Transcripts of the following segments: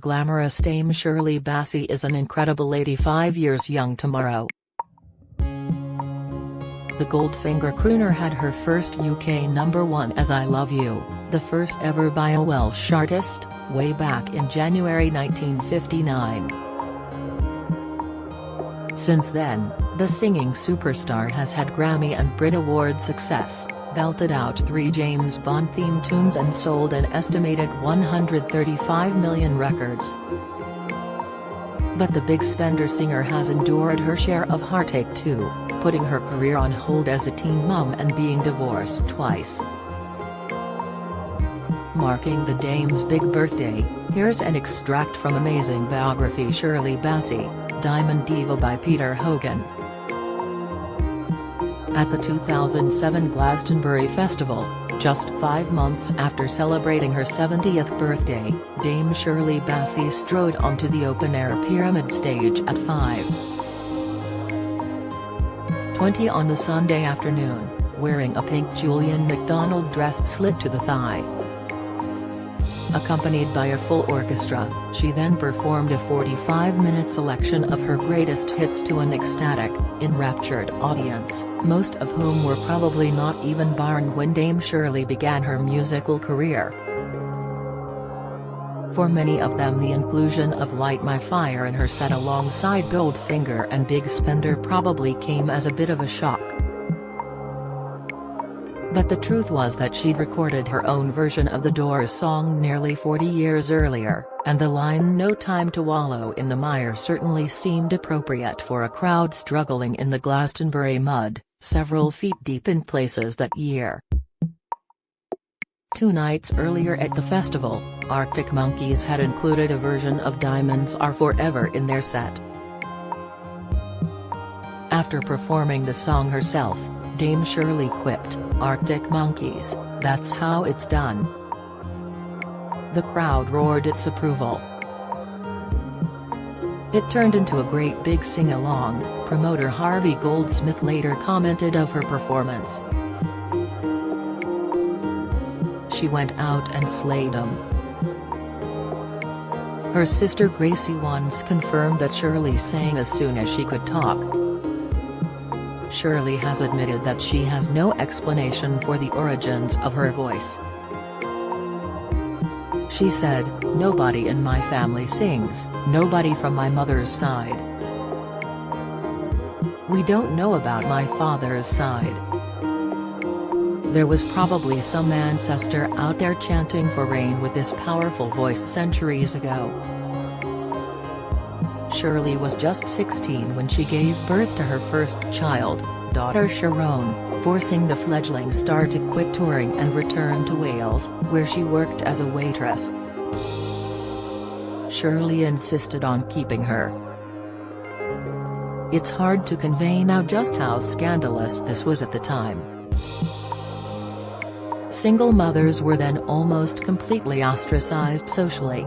glamorous dame Shirley Bassey is an incredible 85 years young tomorrow. The Goldfinger crooner had her first UK #1 as I Love You, the first ever by a Welsh artist, way back in January 1959. Since then, the singing superstar has had Grammy and Brit Award success, belted out 3 James Bond theme tunes and sold an estimated 135 million records. But the big spender singer has endured her share of heartache too, putting her career on hold as a teen mum and being divorced twice. Marking the dame's big birthday, here's an extract from amazing biography Shirley Bassey, Diamond Diva by Peter Hogan. At the 2007 Glastonbury Festival, just 5 months after celebrating her 70th birthday, Dame Shirley Bassey strode onto the open-air Pyramid stage at 5:20 on the Sunday afternoon, wearing a pink Julian MacDonald dress slit to the thigh. Accompanied by a full orchestra, she then performed a 45-minute selection of her greatest hits to an ecstatic, enraptured audience, most of whom were probably not even born when Dame Shirley began her musical career. For many of them, the inclusion of Light My Fire in her set alongside Goldfinger and Big Spender probably came as a bit of a shock. But the truth was that she'd recorded her own version of the Doors song nearly 40 years earlier, and the line "No time to wallow in the mire" certainly seemed appropriate for a crowd struggling in the Glastonbury mud, several feet deep in places that year. 2 nights earlier at the festival, Arctic Monkeys had included a version of Diamonds Are Forever in their set. After performing the song herself, Dame Shirley quipped, "Arctic Monkeys, that's how it's done." The crowd roared its approval. It turned into a great big sing-along, promoter Harvey Goldsmith later commented of her performance. "She went out and slayed 'em." Her sister Gracie once confirmed that Shirley sang as soon as she could talk. Shirley has admitted that she has no explanation for the origins of her voice. She said, "Nobody in my family sings, nobody from my mother's side. We don't know about my father's side. There was probably some ancestor out there chanting for rain with this powerful voice centuries ago." Shirley was just 16 when she gave birth to her first child, daughter Sharon, forcing the fledgling star to quit touring and return to Wales, where she worked as a waitress. Shirley insisted on keeping her. It's hard to convey now just how scandalous this was at the time. Single mothers were then almost completely ostracized socially.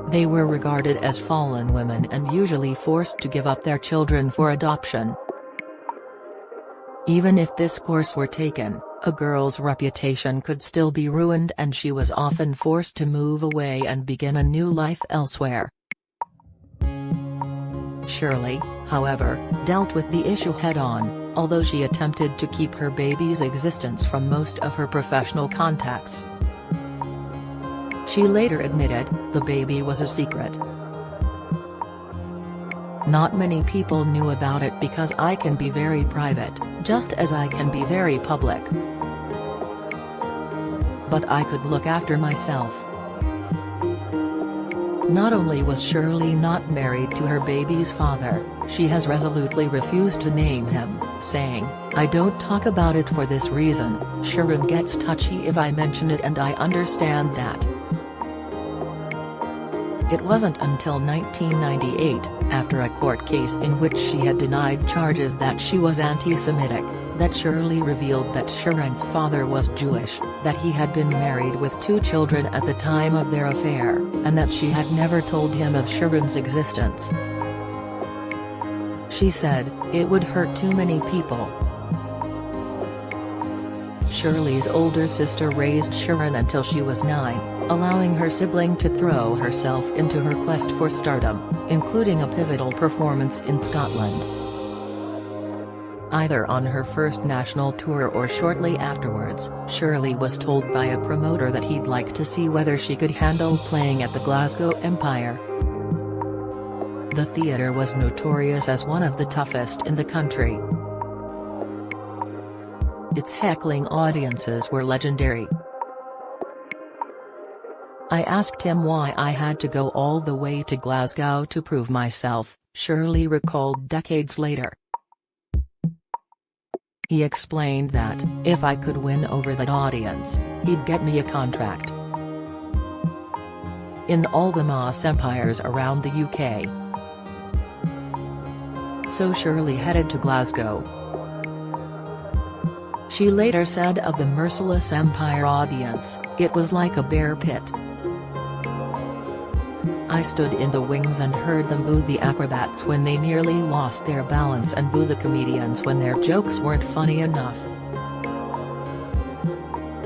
They were regarded as fallen women and usually forced to give up their children for adoption. Even if this course were taken, a girl's reputation could still be ruined, and she was often forced to move away and begin a new life elsewhere. Shirley, however, dealt with the issue head-on, although she attempted to keep her baby's existence from most of her professional contacts. She later admitted, "The baby was a secret. Not many people knew about it because I can be very private, just as I can be very public. But I could look after myself." Not only was Shirley not married to her baby's father, she has resolutely refused to name him, saying, "I don't talk about it for this reason. Sharon gets touchy if I mention it, and I understand that." It wasn't until 1998, after a court case in which she had denied charges that she was anti-Semitic, that Shirley revealed that Sharon's father was Jewish, that he had been married with 2 children at the time of their affair, and that she had never told him of Sharon's existence. She said, "It would hurt too many people." Shirley's older sister raised Sharon until she was 9, allowing her sibling to throw herself into her quest for stardom, including a pivotal performance in Scotland. Either on her first national tour or shortly afterwards, Shirley was told by a promoter that he'd like to see whether she could handle playing at the Glasgow Empire. The theatre was notorious as one of the toughest in the country. Its heckling audiences were legendary. I asked him why I had to go all the way to Glasgow to prove myself, Shirley recalled decades later. He explained that, if I could win over that audience, he'd get me a contract in all the mass empires around the UK. So Shirley headed to Glasgow. She later said of the merciless Empire audience, "It was like a bear pit. I stood in the wings and heard them boo the acrobats when they nearly lost their balance and boo the comedians when their jokes weren't funny enough.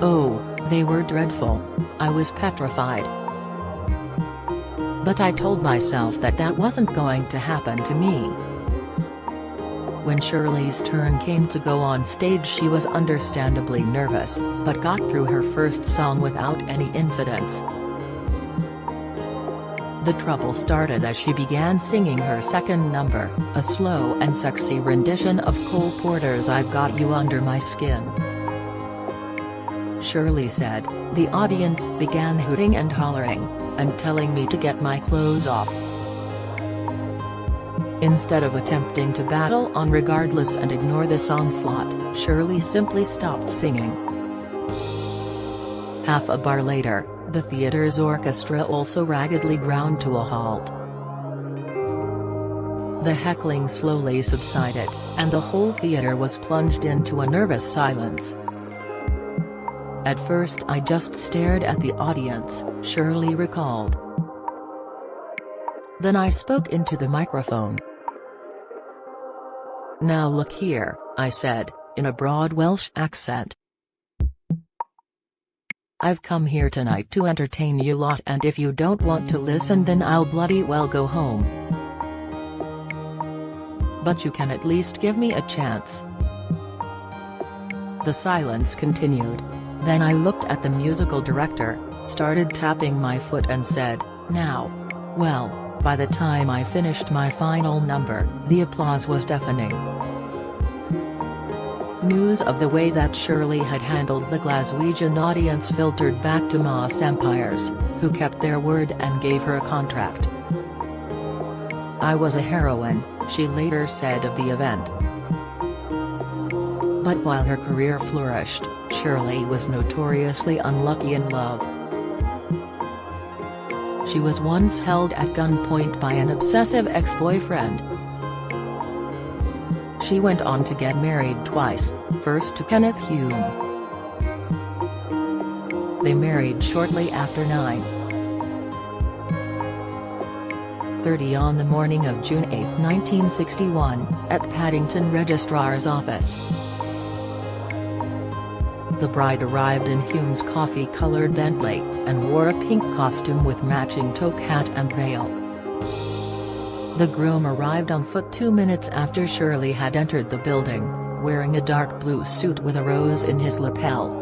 Oh, they were dreadful. I was petrified. But I told myself that that wasn't going to happen to me." When Shirley's turn came to go on stage, she was understandably nervous, but got through her first song without any incidents. The trouble started as she began singing her second number, a slow and sexy rendition of Cole Porter's "I've Got You Under My Skin." Shirley said, "The audience began hooting and hollering, and telling me to get my clothes off. Instead of attempting to battle on regardless and ignore this onslaught, Shirley simply stopped singing." Half a bar later, the theatre's orchestra also raggedly ground to a halt. The heckling slowly subsided, and the whole theatre was plunged into a nervous silence. "At first I just stared at the audience," Shirley recalled. "Then I spoke into the microphone. 'Now look here,' I said, in a broad Welsh accent. 'I've come here tonight to entertain you lot, and if you don't want to listen then I'll bloody well go home. But you can at least give me a chance.' The silence continued. Then I looked at the musical director, started tapping my foot and said, 'Now.' Well, by the time I finished my final number, the applause was deafening." News of the way that Shirley had handled the Glaswegian audience filtered back to mass empires, who kept their word and gave her a contract. "I was a heroine," she later said of the event. But while her career flourished, Shirley was notoriously unlucky in love. She was once held at gunpoint by an obsessive ex-boyfriend. She went on to get married twice, first to Kenneth Hume. They married shortly after 9:30 on the morning of June 8, 1961, at Paddington Registrar's office. The bride arrived in Hume's coffee-colored Bentley, and wore a pink costume with matching toque hat and veil. The groom arrived on foot 2 minutes after Shirley had entered the building, wearing a dark blue suit with a rose in his lapel.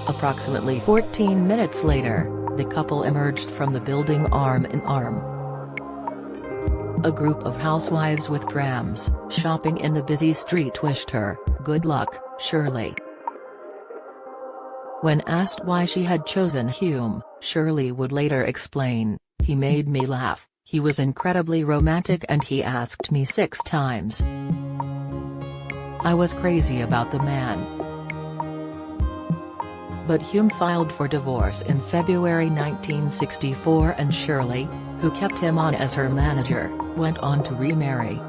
Approximately 14 minutes later, the couple emerged from the building arm in arm. A group of housewives with prams, shopping in the busy street wished her, "Good luck, Shirley." When asked why she had chosen Hume, Shirley would later explain, "He made me laugh, he was incredibly romantic and he asked me 6 times. I was crazy about the man." But Hume filed for divorce in February 1964 and Shirley, who kept him on as her manager, went on to remarry.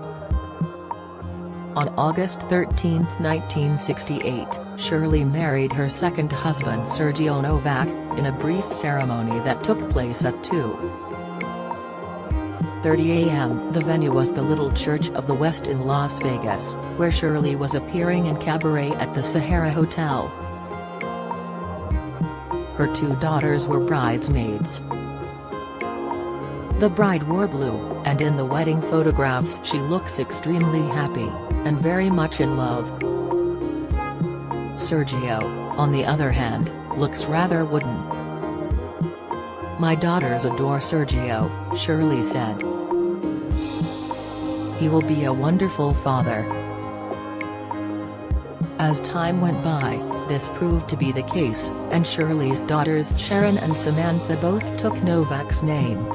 On August 13, 1968, Shirley married her second husband Sergio Novak, in a brief ceremony that took place at 2:30 a.m. The venue was the Little Church of the West in Las Vegas, where Shirley was appearing in Cabaret at the Sahara Hotel. Her 2 daughters were bridesmaids. The bride wore blue, and in the wedding photographs she looks extremely happy, and very much in love. Sergio, on the other hand, looks rather wooden. "My daughters adore Sergio," Shirley said. "He will be a wonderful father." As time went by, this proved to be the case, and Shirley's daughters Sharon and Samantha both took Novak's name.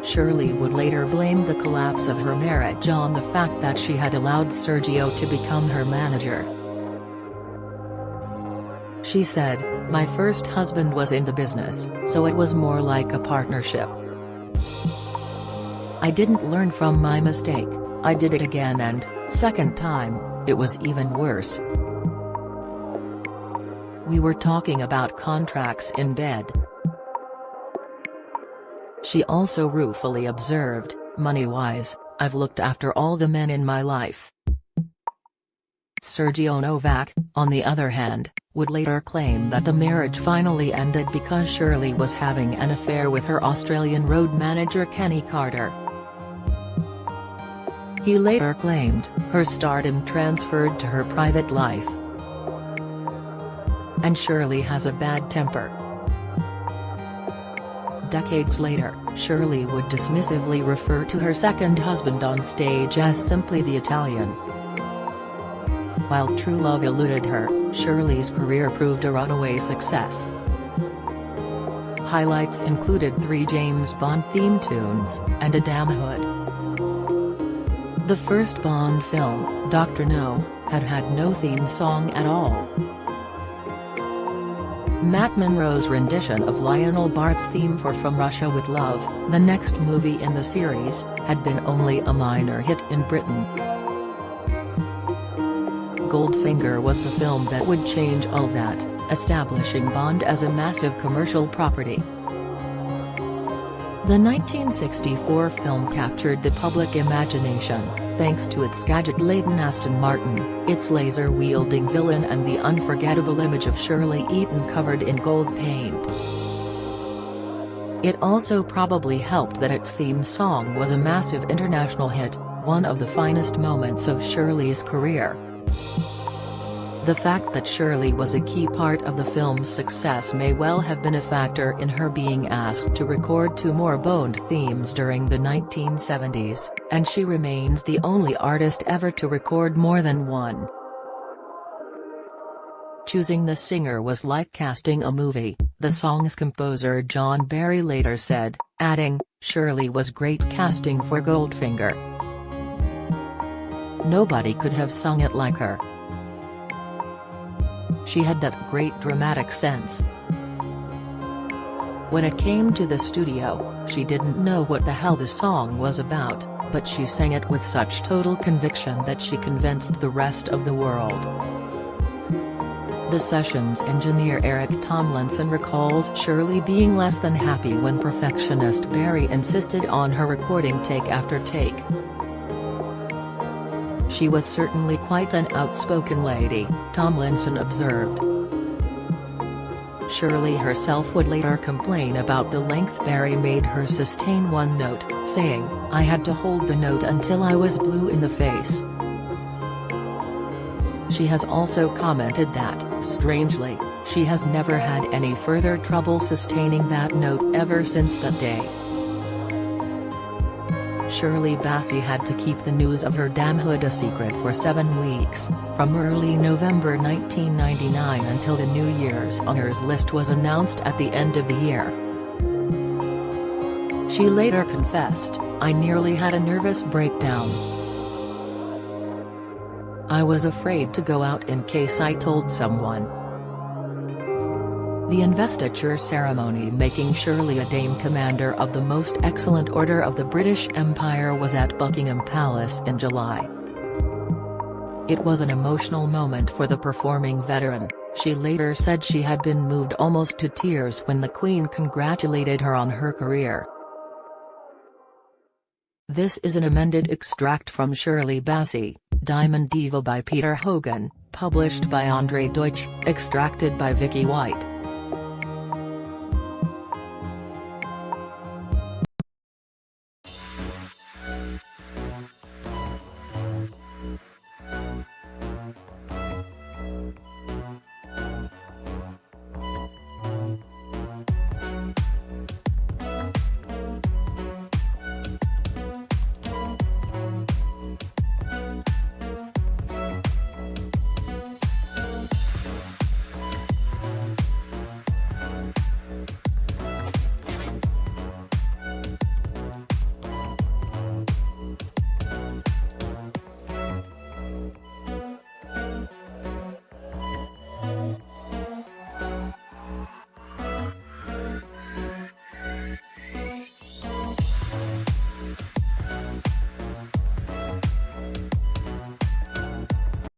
Shirley would later blame the collapse of her marriage on the fact that she had allowed Sergio to become her manager. She said, "My first husband was in the business, so it was more like a partnership. I didn't learn from my mistake, I did it again, and, second time, it was even worse. We were talking about contracts in bed." She also ruefully observed, "Money-wise, I've looked after all the men in my life." Sergio Novak, on the other hand, would later claim that the marriage finally ended because Shirley was having an affair with her Australian road manager Kenny Carter. He later claimed, her stardom transferred to her private life. And Shirley has a bad temper. Decades later, Shirley would dismissively refer to her second husband on stage as simply the Italian. While true love eluded her, Shirley's career proved a runaway success. Highlights included 3 James Bond theme tunes, and a damn hood. The first Bond film, Dr. No, had no theme song at all. Matt Monro's rendition of Lionel Bart's theme for From Russia with Love, the next movie in the series, had been only a minor hit in Britain. Goldfinger was the film that would change all that, establishing Bond as a massive commercial property. The 1964 film captured the public imagination, thanks to its gadget-laden Aston Martin, its laser-wielding villain and the unforgettable image of Shirley Eaton covered in gold paint. It also probably helped that its theme song was a massive international hit, one of the finest moments of Shirley's career. The fact that Shirley was a key part of the film's success may well have been a factor in her being asked to record 2 more Bond themes during the 1970s, and she remains the only artist ever to record more than 1. Choosing the singer was like casting a movie, the song's composer John Barry later said, adding, "Shirley was great casting for Goldfinger. Nobody could have sung it like her. She had that great dramatic sense. When it came to the studio, she didn't know what the hell the song was about, but she sang it with such total conviction that she convinced the rest of the world." The sessions engineer Eric Tomlinson recalls Shirley being less than happy when perfectionist Barry insisted on her recording take after take. "She was certainly quite an outspoken lady," Tomlinson observed. Shirley herself would later complain about the length Barry made her sustain one note, saying, "I had to hold the note until I was blue in the face." She has also commented that, strangely, she has never had any further trouble sustaining that note ever since that day. Shirley Bassey had to keep the news of her damhood a secret for 7 weeks, from early November 1999 until the New Year's honors list was announced at the end of the year. She later confessed, "I nearly had a nervous breakdown. I was afraid to go out in case I told someone." The investiture ceremony making Shirley a Dame Commander of the Most Excellent Order of the British Empire was at Buckingham Palace in July. It was an emotional moment for the performing veteran. She later said she had been moved almost to tears when the Queen congratulated her on her career. This is an amended extract from Shirley Bassey, Diamond Diva by Peter Hogan, published by Andre Deutsch, extracted by Vicky White.